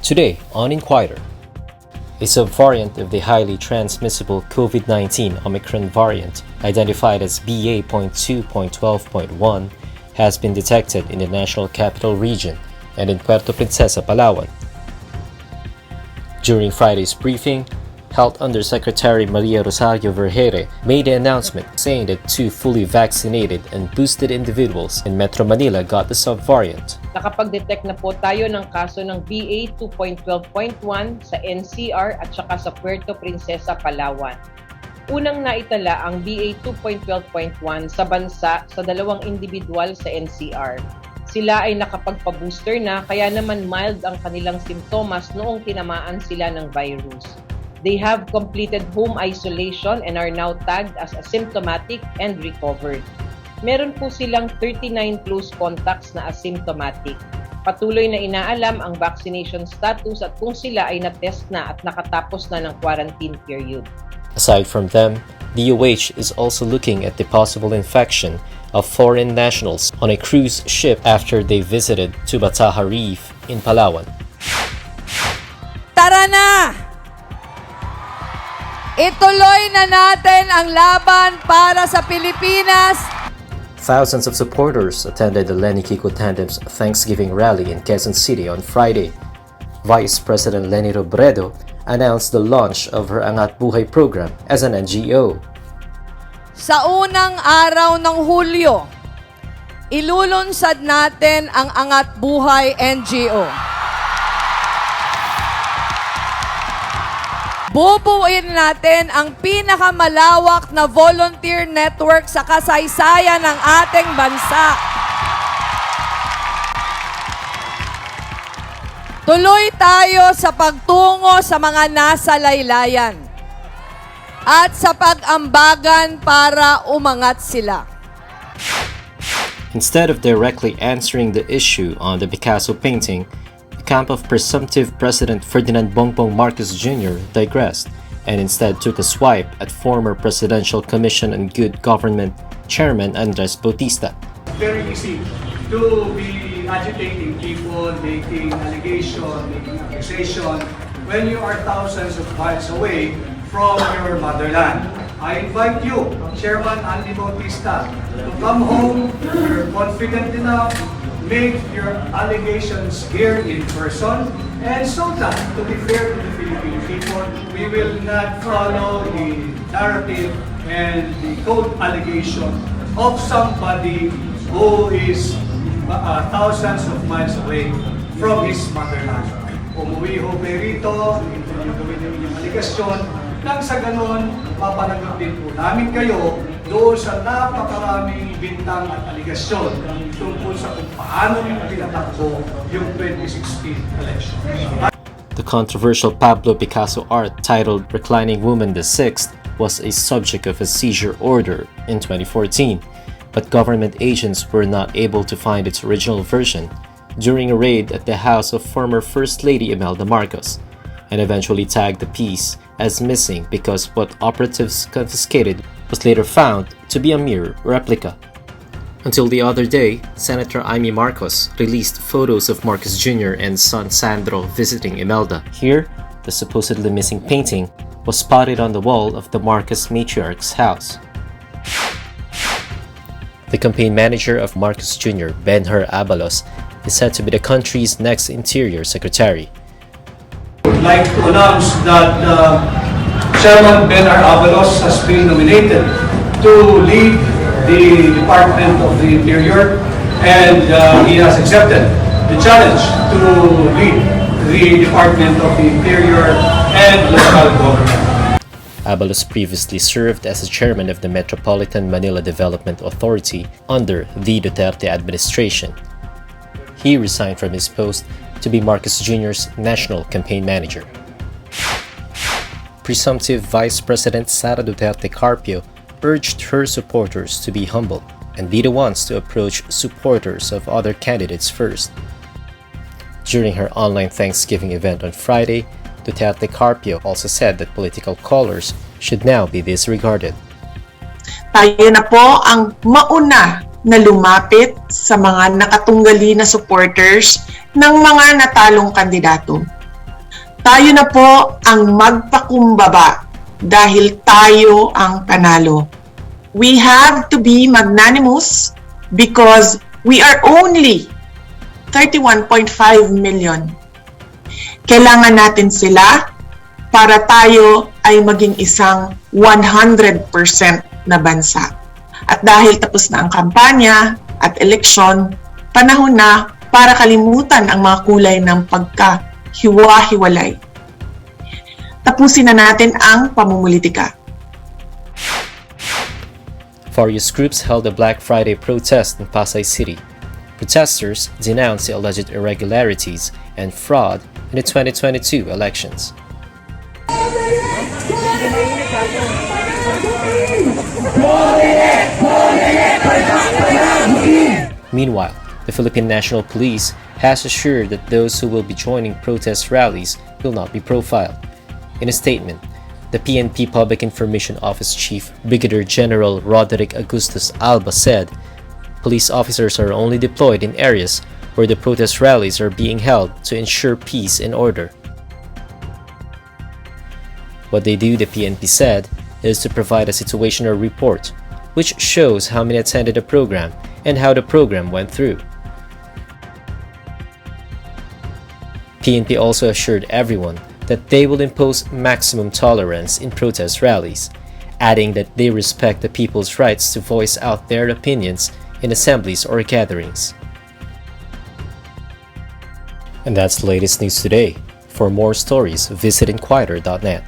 Today on Inquirer, a subvariant of the highly transmissible COVID-19 Omicron variant, identified as BA.2.12.1, has been detected in the National Capital Region and in Puerto, Princesa, Palawan. During Friday's briefing, Health Undersecretary Maria Rosario Vergeire made the announcement saying that 2 fully vaccinated and boosted individuals in Metro Manila got the subvariant. Nakapag-detect na po tayo ng kaso ng BA.2.12.1 sa NCR at saka sa Puerto, Princesa, Palawan. Unang naitala ang BA.2.12.1 sa bansa sa 2 individual sa NCR. Sila ay nakapagpa-booster na kaya naman mild ang kanilang simptomas noong tinamaan sila ng virus. They have completed home isolation and are now tagged as asymptomatic and recovered. Meron po silang 39 close contacts na asymptomatic. Patuloy na inaalam ang vaccination status at kung sila ay na-test na at nakatapos na ng quarantine period. Aside from them, DOH is also looking at the possible infection of foreign nationals on a cruise ship after they visited Tubataha Reef in Palawan. Tara na! Ituloy na natin ang laban para sa Pilipinas. Thousands of supporters attended the Lenny Kiko Tandem's Thanksgiving rally in Quezon City on Friday. Vice President Leni Robredo announced the launch of her Angat Buhay program as an NGO. Sa unang araw ng Hulyo, ilulunsad natin ang Angat Buhay NGO. Bubuuin natin ang pinakamalawak na volunteer network sa kasaysayan ng ating bansa. Tuloy tayo sa pagtungo sa mga nasa laylayan at sa pag-ambagan para umangat sila. Instead of directly answering the issue on the Picasso painting, the camp of presumptive President Ferdinand Bongbong Marcos Jr. digressed and instead took a swipe at former Presidential Commission on Good Government Chairman Andres Bautista. Very easy to be agitating people, making allegation, making accusation when you are thousands of miles away from your motherland. I invite you, Chairman Andy Bautista, to come home. You're confident enough, make your allegations here in person, and so that, to be fair to the Philippine people, we will not follow the narrative and the cold allegation of somebody who is thousands of miles away from his motherland. Umuwi ho kayo rito, ito yung gawin yung inyong aligasyon, nang sa ganon, mapanagot din po namin kayo doon sa napakaraming bintang at aligasyon tungkol sa kung paano yung pinatakbo yung 2016 election. The controversial Pablo Picasso art titled Reclining Woman the Sixth was a subject of a seizure order in 2014, but government agents were not able to find its original version during a raid at the house of former First Lady Imelda Marcos, and eventually tagged the piece as missing because what operatives confiscated was later found to be a mere replica. Until the other day, Senator Amy Marcos released photos of Marcos Jr. and son Sandro visiting Imelda. Here, the supposedly missing painting was spotted on the wall of the Marcos matriarch's house. The campaign manager of Marcos Jr., Ben-Hur Abalos, is said to be the country's next Interior Secretary. I would like to announce that Chairman Ben-Hur Abalos has been nominated to lead the Department of the Interior, and he has accepted the challenge to lead the Department of the Interior and local government. Abalos previously served as the chairman of the Metropolitan Manila Development Authority under the Duterte administration. He resigned from his post to be Marcos Jr.'s national campaign manager. Presumptive Vice President Sara Duterte-Carpio urged her supporters to be humble and be the ones to approach supporters of other candidates first. During her online Thanksgiving event on Friday, Duterte-Carpio also said that political colors should now be disregarded. Tayo na po ang mauna na lumapit sa mga nakatunggali na supporters ng mga natalong kandidato. Tayo na po ang magpakumbaba dahil tayo ang panalo. We have to be magnanimous because we are only 31.5 million. Kailangan natin sila para tayo ay maging isang 100% na bansa. At dahil tapos na ang kampanya at eleksyon, panahon na para kalimutan ang mga kulay ng pagkahiwa-hiwalay. Tapusin na natin ang pamumulitika. Various groups held a Black Friday protest in Pasay City. Protesters denounced the alleged irregularities and fraud in the 2022 elections. Meanwhile, the Philippine National Police has assured that those who will be joining protest rallies will not be profiled. In a statement, the PNP Public Information Office Chief Brigadier General Roderick Augustus Alba said, police officers are only deployed in areas where the protest rallies are being held to ensure peace and order. What they do, the PNP said, is to provide a situational report, which shows how many attended the program and how the program went through. PNP also assured everyone that they will impose maximum tolerance in protest rallies, adding that they respect the people's rights to voice out their opinions in assemblies or gatherings. And that's the latest news today. For more stories, visit INQUIRER.net.